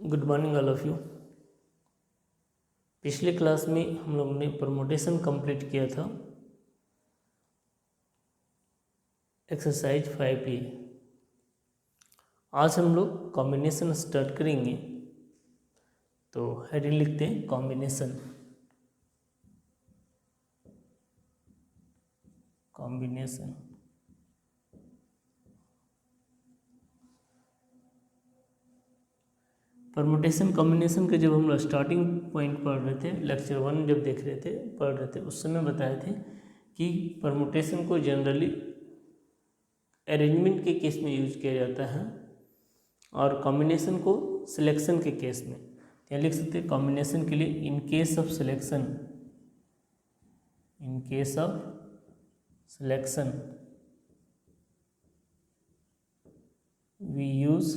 Good morning all of you. पिछले class में हम लोगों ने परमुटेशन कंप्लीट किया था, एक्सरसाइज 5A। आज हम लोग कॉम्बिनेशन स्टार्ट करेंगे। तो हेडिंग लिखते हैं कॉम्बिनेशन। कॉम्बिनेशन परमुटेशन कॉम्बिनेशन के जब हम लोग स्टार्टिंग पॉइंट पढ़ रहे थे, लेक्चर 1 जब देख रहे थे पढ़ रहे थे, उस समय बताए थे कि परमुटेशन को जनरली अरेंजमेंट के केस में यूज किया जाता है और कॉम्बिनेशन को सिलेक्शन के केस में। क्या लिख सकते हैं कॉम्बिनेशन के लिए? In case of selection, in case of selection we use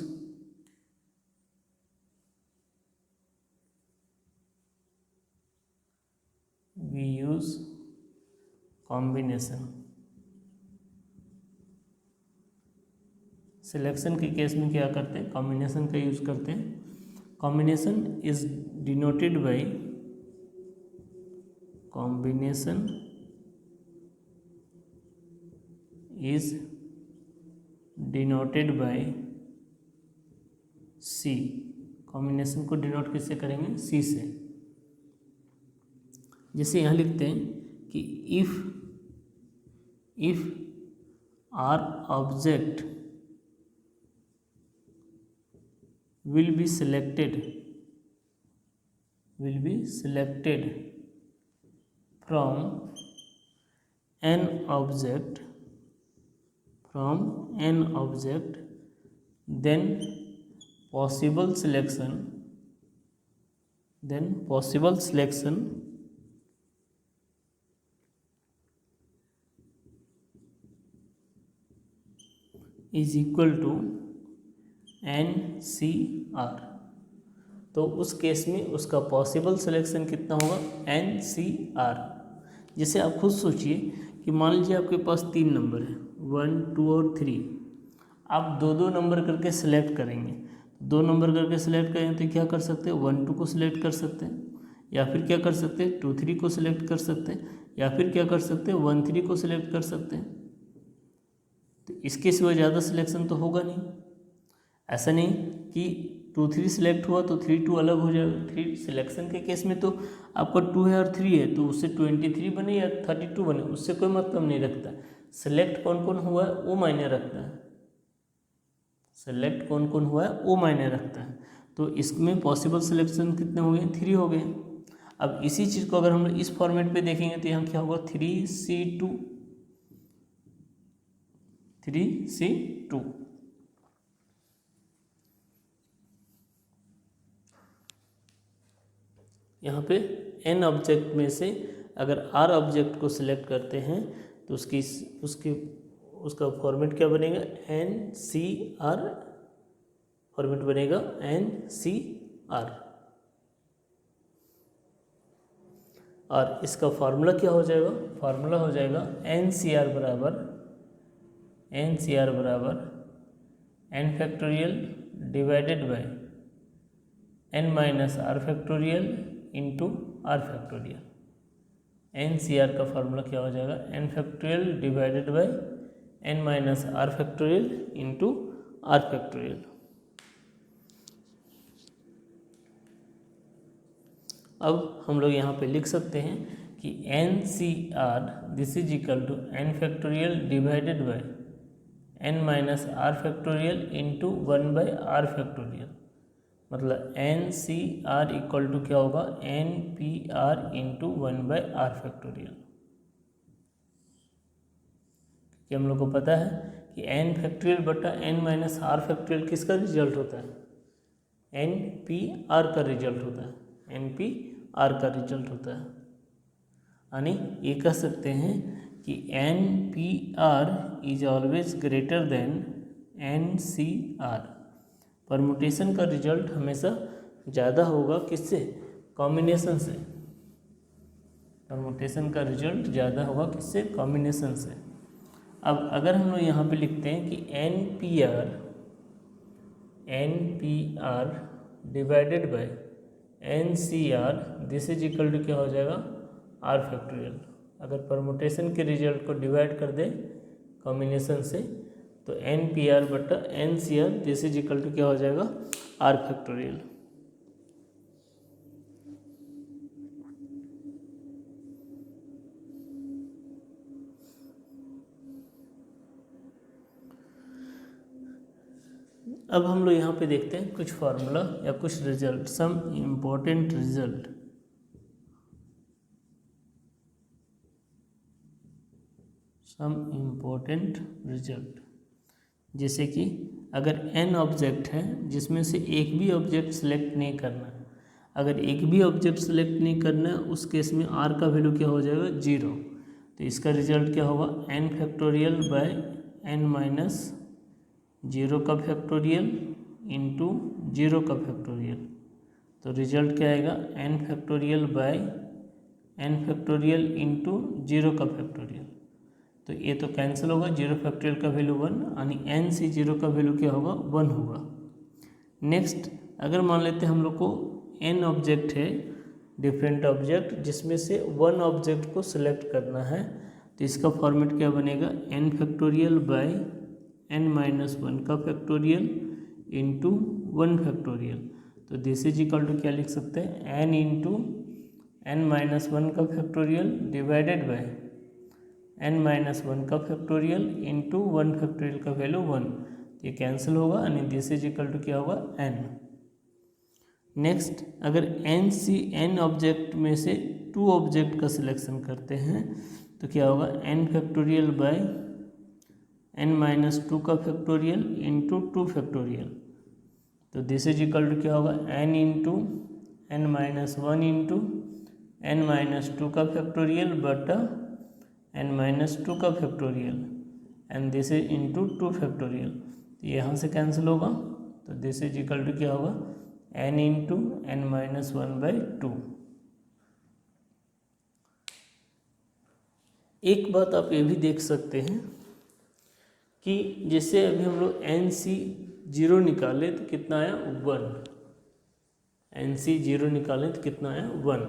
combination. Selection के केस में क्या करते हैं? कॉम्बिनेशन का यूज करते हैं। Combination is denoted by, combination is denoted by C. Combination को डिनोट किससे करेंगे? सी से। जैसे यहाँ लिखते हैं कि if R object will be selected from an object then possible selection is equal to NCR। तो उस केस में उसका पॉसिबल सिलेक्शन कितना होगा? NCR। जैसे आप खुद सोचिए कि मान लीजिए आपके पास 3 नंबर है, 1, 2 और 3। आप दो नंबर करके सिलेक्ट करेंगे। 2 नंबर करके सिलेक्ट करेंगे तो क्या कर सकते हैं? 1, 2 को सिलेक्ट कर सकते हैं, या फिर क्या कर सकते हैं? 2, 3 को सिलेक्ट कर सकते हैं, या फिर क्या कर सकते हैं? 1, 3 को सिलेक्ट कर सकते हैं। तो इसके सिवा ज़्यादा सिलेक्शन तो होगा नहीं। ऐसा नहीं कि 2, 3 सिलेक्ट हुआ तो 3, 2 अलग हो जाएगा। 3 सिलेक्शन के केस में तो आपका 2 है और 3 है, तो उससे 23 बने या 32 बने, उससे कोई मतलब नहीं रखता। सिलेक्ट कौन कौन हुआ है वो मायने रखता है। सिलेक्ट कौन कौन हुआ है वो मायने रखता है। तो इसमें पॉसिबल सिलेक्शन कितने हो गए? 3 हो गए। अब इसी चीज़ को अगर हम इस फॉर्मेट पे देखेंगे तो यहाँ क्या होगा? 3C2, 3C2। यहाँ पे n ऑब्जेक्ट में से अगर r ऑब्जेक्ट को सिलेक्ट करते हैं तो उसका फॉर्मेट क्या बनेगा? NCR फॉर्मेट बनेगा, NCR। और इसका फार्मूला क्या हो जाएगा? फार्मूला हो जाएगा NCR बराबर n factorial divided by n minus R factorial into R factorial. NCR का फार्मूला क्या हो जाएगा? n factorial divided by n minus R factorial into R factorial. अब हम लोग यहाँ पे लिख सकते हैं कि NCR this is equal to n factorial divided by n minus R factorial into 1 by R factorial. मतलब NCR इक्वल टू क्या होगा? NPR into 1 by R factorial. कि हम लोग को पता है कि n फैक्टोरियल बटा n माइनस आर फैक्टोरियल किसका रिजल्ट होता है? NPR का रिजल्ट होता है। NPR का रिजल्ट होता है। यानी ये कह सकते हैं कि NPR is always greater than NCR। Permutation का रिजल्ट हमेशा ज़्यादा होगा किससे? कॉम्बिनेशन से। परमुटेशन का रिजल्ट ज़्यादा होगा किससे? कॉम्बिनेशन से। अब अगर हम लोग यहाँ पे लिखते हैं कि N P R divided by N C R, this is equal to क्या हो जाएगा, आर फैक्टोरियल। अगर परमुटेशन के रिजल्ट को डिवाइड कर दें कॉम्बिनेशन से तो एन पी आर बटा N C R, this is equal to क्या हो जाएगा, आर फैक्टोरियल। अब हम लोग यहाँ पे देखते हैं कुछ फार्मूला या कुछ result, some important result. Some important result, जैसे कि अगर n ऑब्जेक्ट है जिसमें से एक भी ऑब्जेक्ट सेलेक्ट नहीं करना है, अगर एक भी ऑब्जेक्ट सेलेक्ट नहीं करना है उस केस में r का वैल्यू क्या हो जाएगा, 0। तो इसका रिजल्ट क्या होगा, n factorial bye n minus 0 का फैक्टोरियल इंटू 0 का फैक्टोरियल। तो रिजल्ट क्या आएगा, n factorial bye n factorial into 0 का फैक्टोरियल। तो ये तो कैंसिल होगा, 0 फैक्टोरियल का वैल्यू 1 यानी n से 0 का वैल्यू क्या होगा, 1 होगा। नेक्स्ट अगर मान लेते हैं हम लोग को n ऑब्जेक्ट है, डिफरेंट ऑब्जेक्ट, जिसमें से 1 ऑब्जेक्ट को सिलेक्ट करना है, तो इसका फॉर्मेट क्या बनेगा, n factorial bye n minus 1 का फैक्टोरियल इंटू 1 फैक्टोरियल। तो दिस इज इक्वल टू क्या लिख सकते हैं, n इंटू n माइनस 1 का factorial divided by n minus 1 का फैक्टोरियल इंटू 1 फैक्टोरियल का वैल्यू 1। ये कैंसिल होगा यानी दिस इज इक्वल टू क्या होगा, n। नेक्स्ट अगर n ऑब्जेक्ट में से 2 ऑब्जेक्ट का सिलेक्शन करते हैं तो क्या होगा, n factorial bye n minus 2 का फैक्टोरियल इंटू 2 फैक्टोरियल। तो दिस इज इक्वल टू क्या होगा, n into n minus 1 into n minus 2 का फैक्टोरियल बटा n माइनस 2 का factorial and this is into 2 factorial. तो यहाँ से कैंसिल होगा, तो दिस इज इक्वल टू क्या होगा, n into n minus 1 by 2। एक बात आप ये भी देख सकते हैं कि जैसे अभी हम लोग एन सी 0 निकाले तो कितना आया, 1। एन सी 0 निकालें तो कितना आया, 1।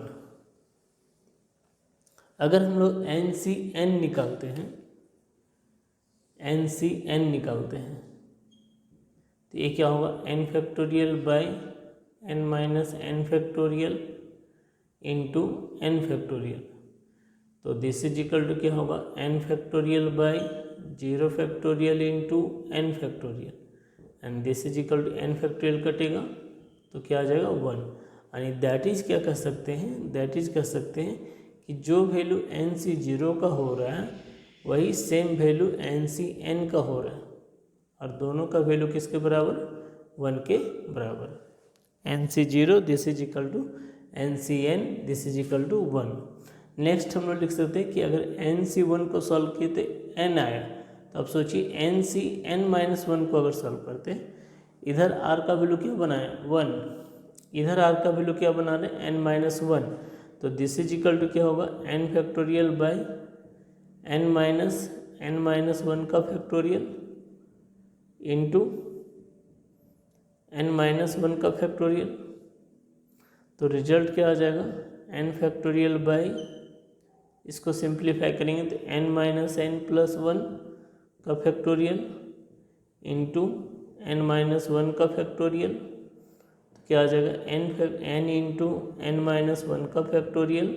अगर हम लोग एन सी एन निकालते हैं, एन सी एन निकालते हैं तो ये क्या होगा, N factorial by N minus N factorial into N factorial. तो दिस इज इक्वल टू क्या होगा, N factorial by 0 factorial into N factorial and this is equal to N factorial कटेगा तो क्या आ जाएगा, 1। यानी दैट इज क्या कह सकते हैं, दैट इज कह सकते हैं कि जो वैल्यू एन सी 0 का हो रहा है वही same value N C N का हो रहा है, और दोनों का वैल्यू किसके बराबर, 1 के बराबर। N C 0 this is equal to N C N this is equal to 1। Next हम लोग लिख सकते हैं कि अगर एन सी 1 को सॉल्व किए तो एन आया, तो अब सोचिए एन सी एन माइनस 1 को अगर सॉल्व करते, इधर आर का वैल्यू क्या बनाया, 1, इधर आर का वैल्यू क्या बना रहे, एन माइनस 1। तो दिस इज इक्वल टू क्या होगा, N factorial by N minus 1 का फैक्टोरियल इंटू एन माइनस 1 का फैक्टोरियल। तो रिजल्ट क्या आ जाएगा, एन फैक्टोरियल बाई, इसको सिंप्लीफाई करेंगे तो एन माइनस एन प्लस 1 का फैक्टोरियल इंटू एन माइनस 1 का फैक्टोरियल। तो क्या आ जाएगा, एन इंटू एन माइनस 1 का factorial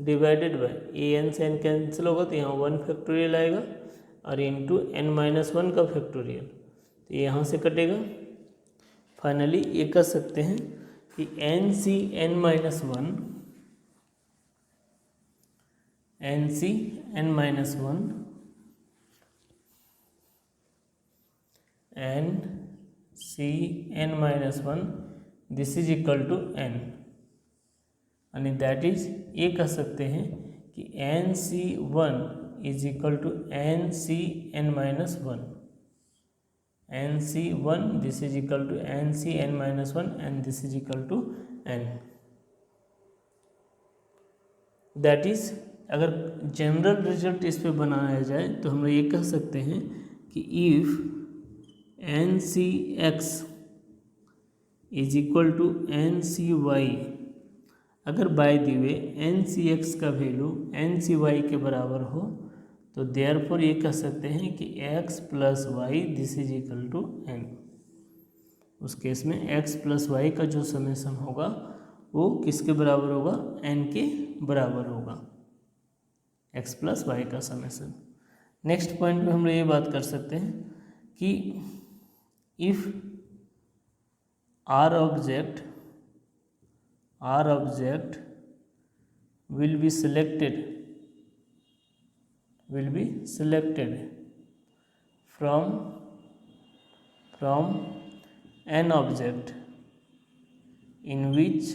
divided by, A N से एन कैंसिल होगा तो यहाँ 1 फैक्टोरियल आएगा और इंटू एन माइनस 1 का फैक्टोरियल, तो यहाँ से कटेगा। फाइनली ये कह सकते हैं कि N C N minus 1, N C N minus 1 N C N minus 1 this is equal to N, यानी दैट इज ये कह सकते हैं कि N C 1 is equal to N C N minus 1, N C 1 this is equal to N C N minus 1 and this is equal to N. That is अगर general result इस पे बनाया जाए तो हम लोग ये कह सकते हैं कि if N C X is equal to N C Y, अगर by the way N C X का वैल्यू एन सी वाई के बराबर हो तो देयरफॉर ये कह सकते हैं कि X plus Y this is equal to N. उस केस में एक्स प्लस वाई का जो समेसन होगा वो किसके बराबर होगा, एन के बराबर होगा, एक्स प्लस वाई का समेसन। नेक्स्ट पॉइंट में हम लोग ये बात कर सकते हैं कि if R object will be selected from an object in which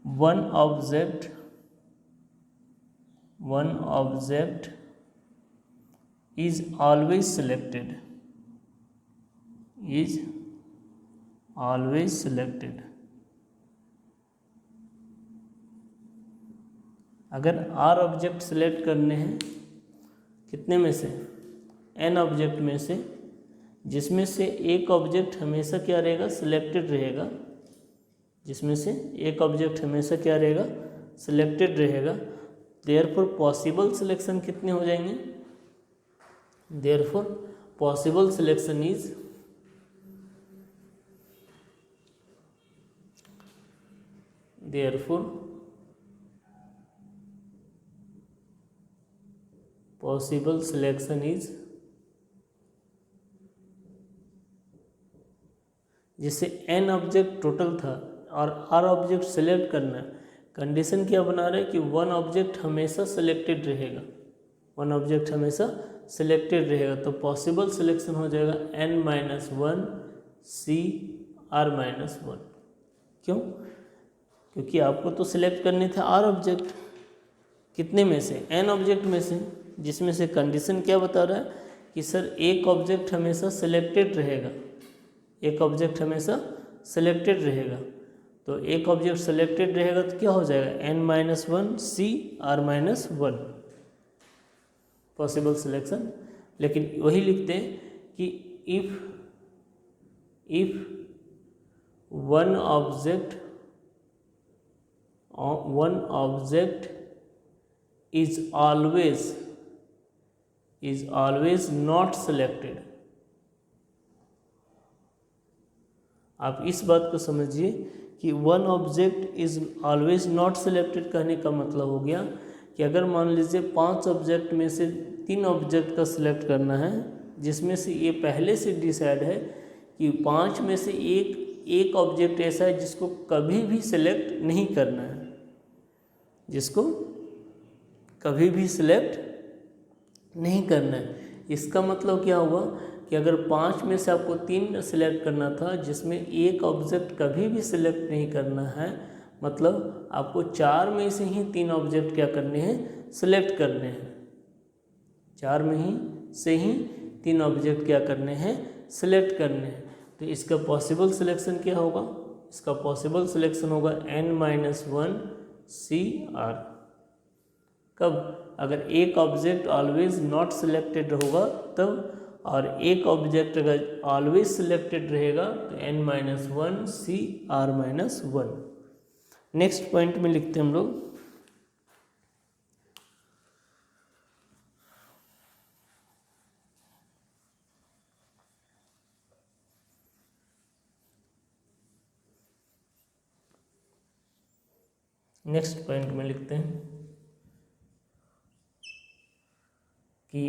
one object is always selected, अगर आर ऑब्जेक्ट सेलेक्ट करने हैं कितने में से, एन ऑब्जेक्ट में से, जिसमें से एक ऑब्जेक्ट हमेशा क्या रहेगा, सिलेक्टेड रहेगा, जिसमें से एक ऑब्जेक्ट हमेशा क्या रहेगा, सिलेक्टेड रहेगा। देयरफॉर पॉसिबल सिलेक्शन कितने हो जाएंगे, देयरफॉर पॉसिबल सिलेक्शन इज जिससे एन ऑब्जेक्ट टोटल था और आर ऑब्जेक्ट सेलेक्ट करना है, कंडीशन क्या बना रहा है कि वन ऑब्जेक्ट हमेशा सेलेक्टेड रहेगा, तो पॉसिबल सिलेक्शन हो जाएगा N minus one C R minus one. क्यों, क्योंकि आपको तो सिलेक्ट करने थे आर ऑब्जेक्ट, कितने में से, एन ऑब्जेक्ट में से, जिसमें से कंडीशन क्या बता रहा है कि सर एक ऑब्जेक्ट हमेशा सिलेक्टेड रहेगा, तो एक ऑब्जेक्ट सेलेक्टेड रहेगा तो क्या हो जाएगा, N minus one C R minus one, possible selection. लेकिन वही लिखते हैं कि if one object is always not selected। आप इस बात को समझिए कि one object is always not selected कहने का मतलब हो गया कि अगर मान लीजिए 5 ऑब्जेक्ट में से 3 ऑब्जेक्ट का सिलेक्ट करना है, जिसमें से ये पहले से डिसाइड है कि 5 में से एक ऑब्जेक्ट ऐसा है जिसको कभी भी सिलेक्ट नहीं करना है, इसका मतलब क्या हुआ कि अगर 5 में से आपको 3 सिलेक्ट करना था जिसमें एक ऑब्जेक्ट कभी भी सिलेक्ट नहीं करना है, मतलब आपको 4 में से ही 3 ऑब्जेक्ट क्या करने हैं, सिलेक्ट करने हैं, 4 में ही से ही 3 ऑब्जेक्ट क्या करने हैं, सिलेक्ट करने हैं। तो इसका पॉसिबल सिलेक्शन क्या होगा, इसका पॉसिबल सिलेक्शन होगा n minus one C R. कब, अगर एक ऑब्जेक्ट ऑलवेज नॉट सिलेक्टेड होगा तब, और एक ऑब्जेक्ट अगर ऑलवेज सिलेक्टेड रहेगा तो n minus one C R minus one. Next point में लिखते हैं हम लोग, नेक्स्ट पॉइंट में लिखते हैं कि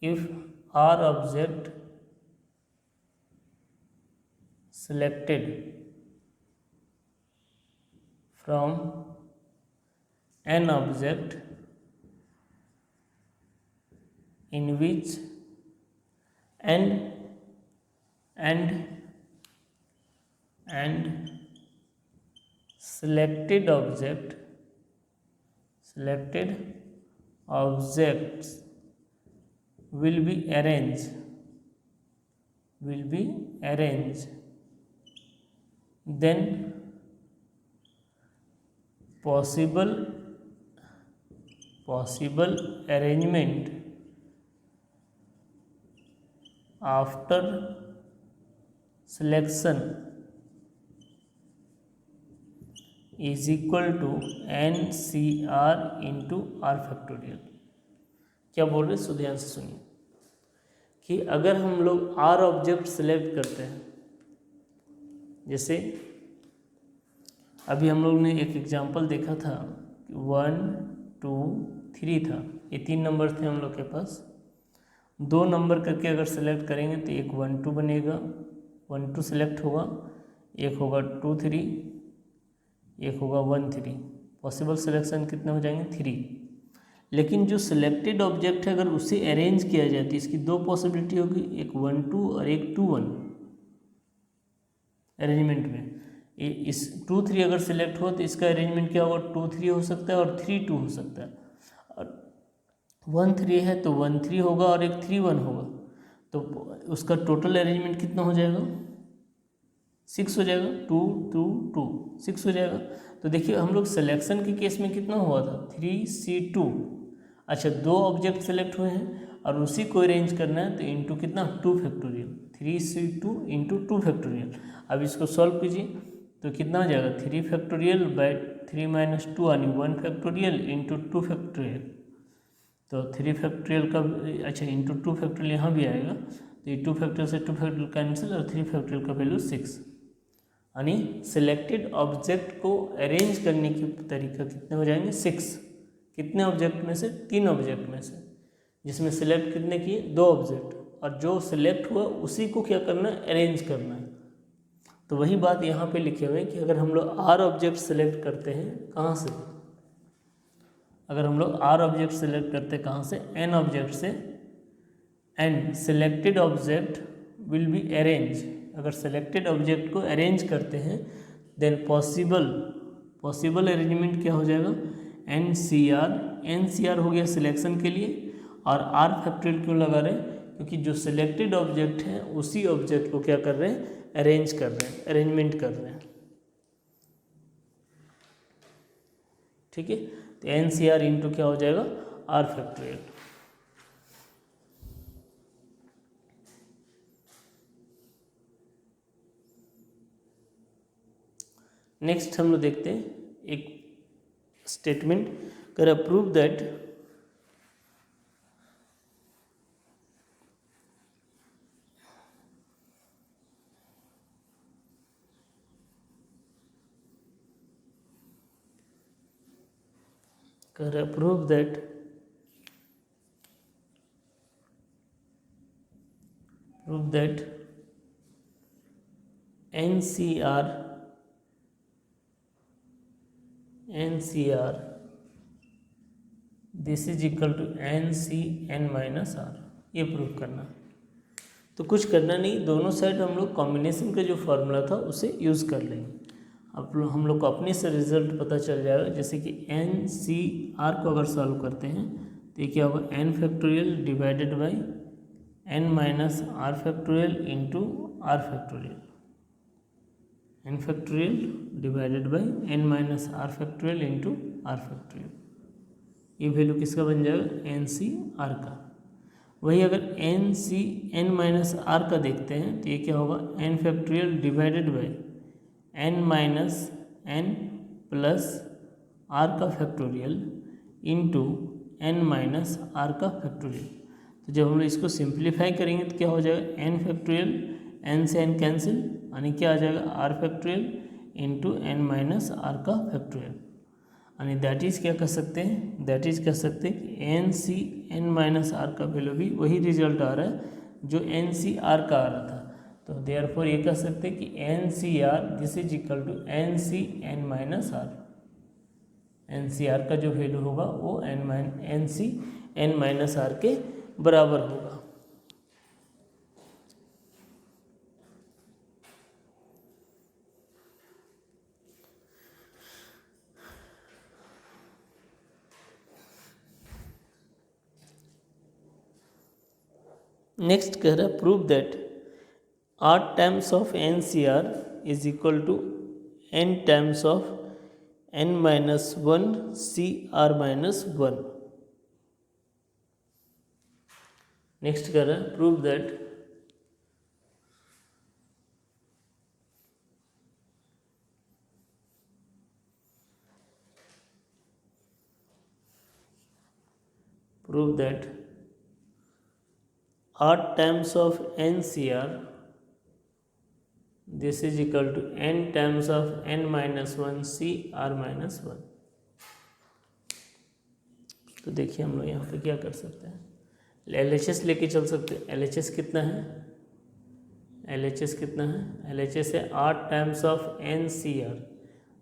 if R object selected from an object in which and selected objects will be arranged, then possible arrangement after selection is equal to NCR into R factorial. क्या बोल रहे हैं, सो ध्यान से सुनिए कि अगर हम लोग R ऑब्जेक्ट सेलेक्ट करते हैं, जैसे अभी हम लोग ने एक एग्जांपल देखा था, 1 2 3 था, ये 3 नंबर थे हम लोग के पास। 2 नंबर करके अगर सेलेक्ट करेंगे तो एक 1 2 बनेगा, 1 2 सेलेक्ट होगा, एक होगा 2 3, एक होगा 1 3। पॉसिबल सिलेक्शन कितने हो जाएंगे, 3। लेकिन जो सिलेक्टेड ऑब्जेक्ट है अगर उसे अरेंज किया जाए तो इसकी 2 पॉसिबिलिटी होगी, एक 1 2 और एक 2 1 अरेंजमेंट में। इस 2 3 अगर सिलेक्ट हो तो इसका अरेंजमेंट क्या होगा, 2 3 हो सकता है और 3 2 हो सकता है। और 1 3 है तो 1 3 होगा और एक 3 1 होगा, तो उसका टोटल अरेंजमेंट कितना हो जाएगा, 6 हो जाएगा। 2 2 2 6 हो जाएगा। तो देखिए हम लोग सिलेक्शन के केस में कितना हुआ था, 3C2। अच्छा, 2 ऑब्जेक्ट सेलेक्ट हुए हैं और उसी को अरेंज करना है तो इंटू कितना, 2 फैक्टोरियल, 3C2 इंटू 2 फैक्टोरियल। अब इसको सॉल्व कीजिए तो कितना हो जाएगा, 3 फैक्टोरियल बाई 3 माइनस 2 यानी 1 फैक्टोरियल इंटू 2 फैक्टोरियल। तो 3 फैक्टोरियल का, अच्छा इंटू 2 फैक्टोरियल यहाँ भी आएगा, तो ये 2 फैक्टोरियल से 2 फैक्टोरियल कैंसिल और 3 फैक्टोरियल का वैल्यू 6। यानी सिलेक्टेड ऑब्जेक्ट को अरेंज करने की तरीका कितने हो जाएंगे, 6। कितने ऑब्जेक्ट में से, 3 ऑब्जेक्ट में से, जिसमें सिलेक्ट कितने किए, 2 ऑब्जेक्ट, और जो सिलेक्ट हुआ उसी को क्या करना है, अरेंज करना है। तो वही बात यहाँ पे लिखे हुए हैं कि अगर हम लोग R ऑब्जेक्ट सेलेक्ट करते हैं, कहाँ से, अगर हम लोग R ऑब्जेक्ट सेलेक्ट करते हैं कहाँ से, N ऑब्जेक्ट से, and selected object will be arrange. अगर सेलेक्टेड ऑब्जेक्ट को अरेंज करते हैं देन पॉसिबल अरेंजमेंट क्या हो जाएगा, NCR हो गया सिलेक्शन के लिए, और R फैक्टोरियल क्यों लगा रहे हैं, क्योंकि जो सिलेक्टेड ऑब्जेक्ट है उसी ऑब्जेक्ट को क्या कर रहे हैं, अरेंज कर रहे हैं, अरेंजमेंट कर रहे हैं। ठीक है, तो NCR इंटू क्या हो जाएगा, R फैक्टोरियल। नेक्स्ट हम लोग देखते हैं एक स्टेटमेंट, कर prove that prove that NCR this is equal to NCN minus R, ये प्रूव करना। तो कुछ करना नहीं, दोनों साइड हम लोग कॉम्बिनेशन का जो फॉर्मूला था उसे यूज़ कर लेंगे। अब हम लोग को अपने से रिजल्ट पता चल जाएगा। जैसे कि NCR को अगर सॉल्व करते हैं तो ये क्या होगा, N factorial divided by N minus R factorial into R factorial, N factorial divided by N minus R factorial into R factorial. ये वैल्यू किसका बन जाएगा, NCR का। वही अगर NCN माइनस R का देखते हैं तो ये क्या होगा, N factorial divided by N minus N plus R का factorial into N minus R का फैक्टोरियल। तो जब हम लोग इसको सिंप्लीफाई करेंगे तो क्या हो जाएगा, N फैक्टोरियल, N से N कैंसिल, यानी क्या आ जाएगा, R factorial into N minus R का फैक्टोरियल। यानी दैट इज़ क्या कह सकते हैं, दैट इज़ कह सकते हैं कि NCN माइनस R का वैल्यू भी वही रिजल्ट आ रहा है जो NCR का आ रहा था। तो देयरफॉर ये कह सकते हैं कि NCR this is equal to NCN minus R। NCR का जो वैल्यू होगा वो NCN माइनस R के बराबर होगा। नेक्स्ट कह रहा है prove that R times of NCR is equal to N times of N minus 1 CR minus 1। Next कह रहा है prove that prove that r times of NCR this is equal to n times of n minus 1 CR minus 1। तो देखिए हम लोग यहाँ पे क्या कर सकते हैं, LHS लेके चल सकते हैं। LHS कितना है, LHS कितना है, LHS है r टाइम्स ऑफ NCR,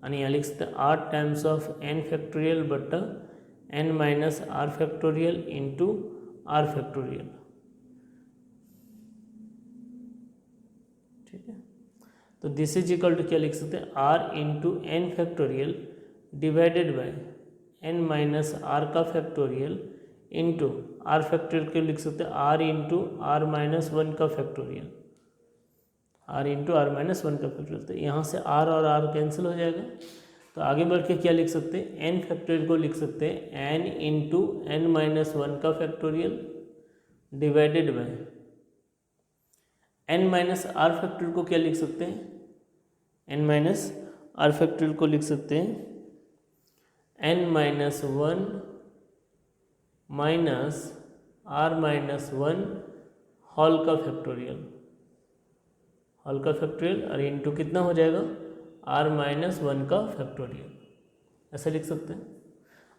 यानी यहाँ लिख सकते हैं r times of n factorial बटा n minus r factorial into r factorial. ठीक है, तो दिस इज इक्वल टू क्या लिख सकते हैं, r into n factorial divided by n minus r का फैक्टोरियल इंटू r फैक्टोरियल क्यों लिख सकते हैं, r इंटू r माइनस 1 का factorial, r into r minus 1 का फैक्टोरियल। तो यहाँ से r और r कैंसिल हो जाएगा, तो आगे बढ़ के क्या लिख सकते हैं, n फैक्टोरियल को लिख सकते हैं n इंटू n माइनस 1 का factorial divided by n minus r factorial को क्या लिख सकते हैं, n माइनस r फैक्टोरियल को लिख सकते हैं n minus 1 minus r minus 1 whole का फैक्टोरियल, होल का फैक्टोरियल और इंटू कितना हो जाएगा, r माइनस 1 का फैक्टोरियल, ऐसा लिख सकते हैं।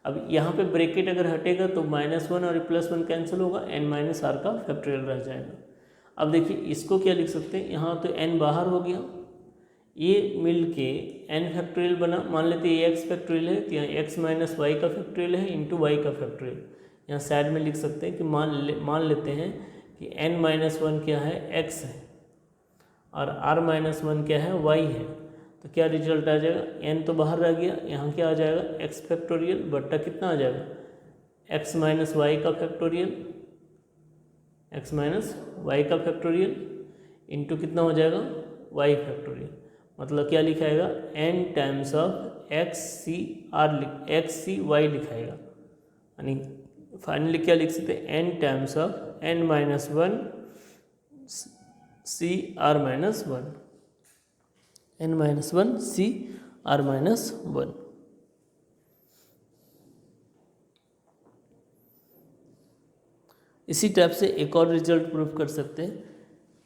अब यहाँ पे ब्रैकेट अगर हटेगा तो -1 और +1 कैंसिल होगा, n माइनस r का फैक्टोरियल रह जाएगा। अब देखिए इसको क्या लिख सकते हैं, यहाँ तो n बाहर हो गया, ये मिल के n फैक्टोरियल बना, मान लेते हैं ये x फैक्टोरियल है, तो यहाँ x माइनस वाई का फैक्टोरियल है इंटू वाई का फैक्टोरियल। यहाँ साइड में लिख सकते हैं कि मान लेते हैं कि n माइनस 1 क्या है, x है, और r माइनस 1 क्या है, y है। तो क्या रिजल्ट आ जाएगा, n तो बाहर रह गया, यहाँ क्या आ जाएगा, x फैक्टोरियल बट्टा कितना आ जाएगा, x माइनस वाई का फैक्टोरियल, x माइनस वाई का फैक्टोरियल इंटू कितना हो जाएगा, y फैक्टोरियल। मतलब क्या लिखाएगा, n times of x c y लिखाएगा, यानी फाइनली क्या लिख सकते हैं, n times of n minus 1 c r minus 1, n minus 1 c r minus 1। इसी टाइप से एक और रिजल्ट प्रूव कर सकते हैं,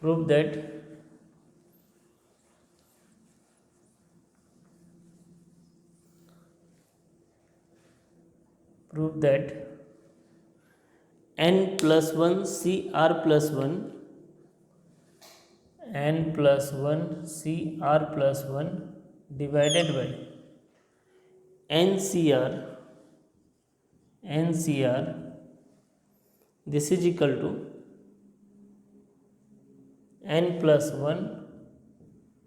prove that n plus 1 c r plus 1, n plus 1 c r plus 1 divided by NCR this is equal to n plus 1,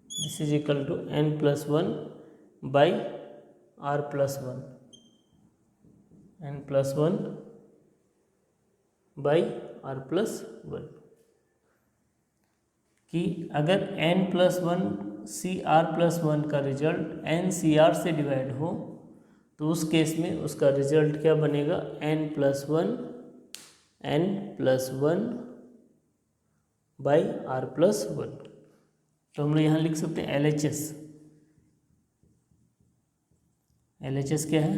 this is equal to n plus 1 by r plus 1, n plus 1 by R plus 1, कि अगर n plus 1 C R plus 1 का result n C R से divide हो तो उस case में उसका result क्या बनेगा, n plus 1 by R plus 1। तो हम लोग यहाँ लिख सकते हैं LHS क्या है,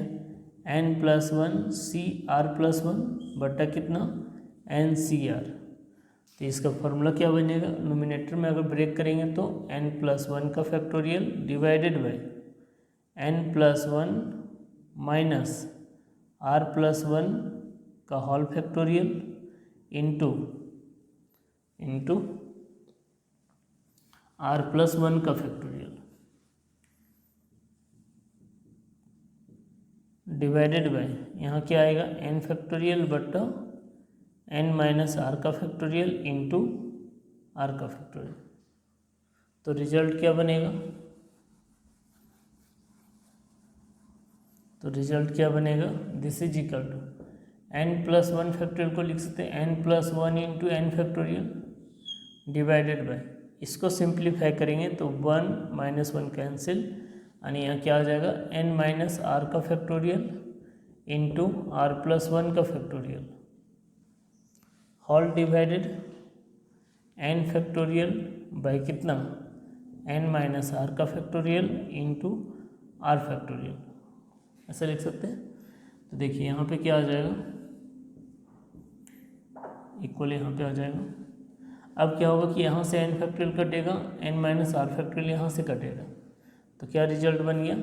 n plus 1 C R plus 1 बटा कितना, n सी आर। तो इसका फॉर्मूला क्या बनेगा, नोमिनेटर में अगर ब्रेक करेंगे तो n प्लस 1 का factorial divided by n plus 1 minus r plus 1 का whole factorial into r plus 1 का फैक्टोरियल डिवाइडेड बाय यहाँ क्या आएगा, n फैक्टोरियल बटा n माइनस r का फैक्टोरियल इंटू r का फैक्टोरियल। तो रिजल्ट क्या बनेगा, this is equal to n plus 1 factorial को लिख सकते हैं n plus 1 into n factorial divided by, इसको सिंप्लीफाई करेंगे तो 1 माइनस 1 कैंसिल, यानी यहाँ क्या आ जाएगा, n माइनस r का फैक्टोरियल इंटू r प्लस 1 का factorial whole divided n factorial by कितना, n माइनस r का फैक्टोरियल इंटू r फैक्टोरियल, ऐसा लिख सकते हैं। तो देखिए यहाँ पे क्या आ जाएगा, इक्वल यहाँ पे आ जाएगा। अब क्या होगा कि यहाँ से n फैक्टोरियल कटेगा, n माइनस आर फैक्टोरियल यहाँ से कटेगा, तो क्या रिजल्ट बन गया,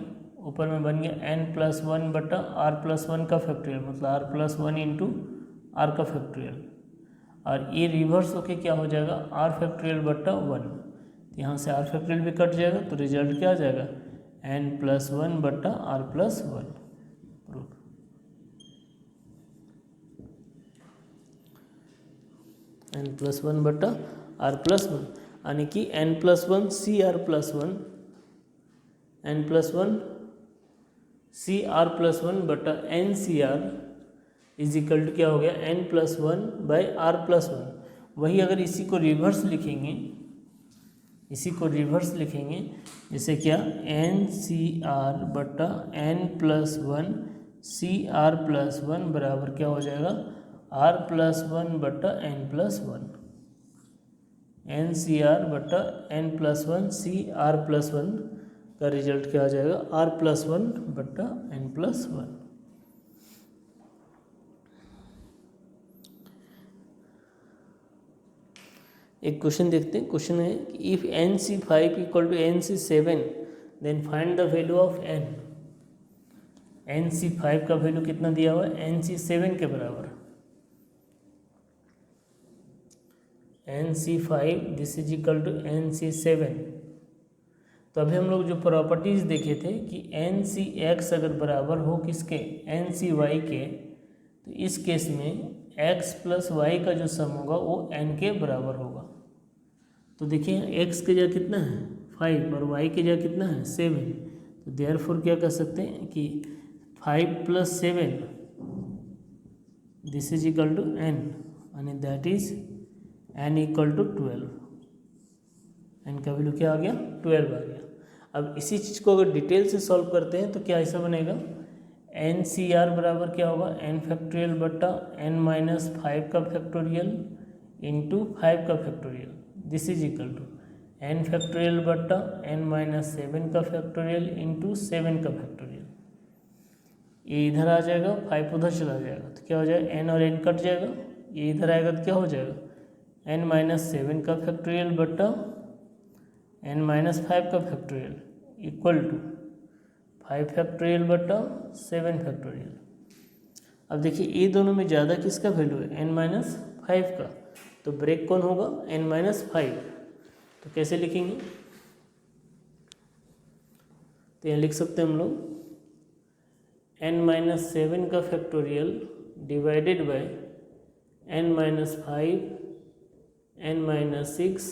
ऊपर में बन गया n+1 बटा r+1 का फैक्टोरियल, मतलब r+1 इंटू आर का फैक्टोरियल, और ये रिवर्स होके क्या हो जाएगा r फैक्टोरियल बटा 1, तो यहाँ से r फैक्टोरियल भी कट जाएगा, तो रिजल्ट क्या आ जाएगा n+1 बटा r+1। n+1 बटा r+1 यानी कि n+1 CR+1, n+1 CR+1 बटा NCR इज इक्वल टू क्या हो गया n+1 बाई r+1। वही अगर इसी को रिवर्स लिखेंगे, जैसे क्या NCR बटा n+1 CR+1 बराबर क्या हो जाएगा r+1 बटा n+1, NCR बटा n+1 CR+1 का रिजल्ट क्या आ जाएगा r+1 बटा n+1। एक क्वेश्चन देखते हैं। क्वेश्चन है कि if NC5 equal to NC7 then find the value of n। NC5 का वैल्यू कितना दिया हुआ है NC7 के बराबर। NC5 this is equal to NC7। तो अभी हम लोग जो प्रॉपर्टीज देखे थे कि NCX अगर बराबर हो किसके NCY के, तो इस केस में x प्लस वाई का जो सम होगा वो n के बराबर होगा। तो देखिए x की जगह कितना है 5 और y की जगह कितना है 7, तो देयरफॉर क्या कर सकते हैं कि 5 + 7 this is equal to n यानी that is n equal to 12। n का वैल्यू क्या आ गया 12 आ गया। अब इसी चीज़ को अगर डिटेल से सॉल्व करते हैं तो क्या ऐसा बनेगा NCR बराबर क्या होगा n फैक्टोरियल बटा n-5 का फैक्टोरियल इंटू 5 का factorial, this is equal to n factorial बटा n-7 का फैक्टोरियल इंटू 7 का फैक्टोरियल। ये इधर आ जाएगा 5 उधर चला जाएगा तो क्या हो जाएगा n और n कट जाएगा, ये इधर आएगा तो क्या हो जाएगा n-7 का फैक्टोरियल बटा n-5 का फैक्टोरियल इक्वल टू 5 फैक्टोरियल बटा 7 फैक्टोरियल। अब देखिए ये दोनों में ज़्यादा किसका वैल्यू है n-5 का, तो ब्रेक कौन होगा n-5। तो कैसे लिखेंगे, तो यहाँ लिख सकते हैं हम लोग n-7 का factorial divided bye n-5 n-6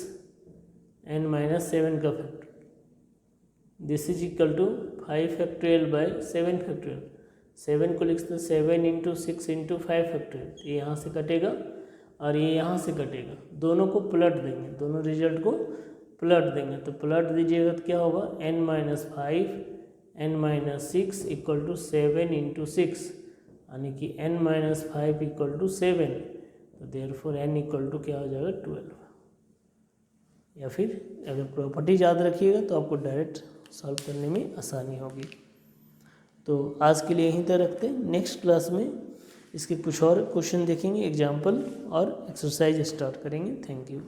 n-7 का factorial, this is equal to 5 factorial by 7 factorial. 7 को लिखते हैं 7 इंटू 6 इंटू 5 फैक्टोरियल, ये यहाँ से कटेगा और ये यहाँ से कटेगा, दोनों को पलट देंगे, दोनों रिजल्ट को पलट देंगे। तो पलट दीजिएगा तो क्या होगा n-5 n-6 equal to 7 into 6 यानी कि n-5 इक्वल टू 7, तो देयरफॉर n इक्वल टू क्या हो जाएगा 12। या फिर अगर प्रॉपर्टी याद रखिएगा तो आपको डायरेक्ट सॉल्व करने में आसानी होगी। तो आज के लिए यहीं तक रखते हैं, नेक्स्ट क्लास में इसके कुछ और क्वेश्चन देखेंगे, एग्जाम्पल और एक्सरसाइज स्टार्ट करेंगे। Thank you.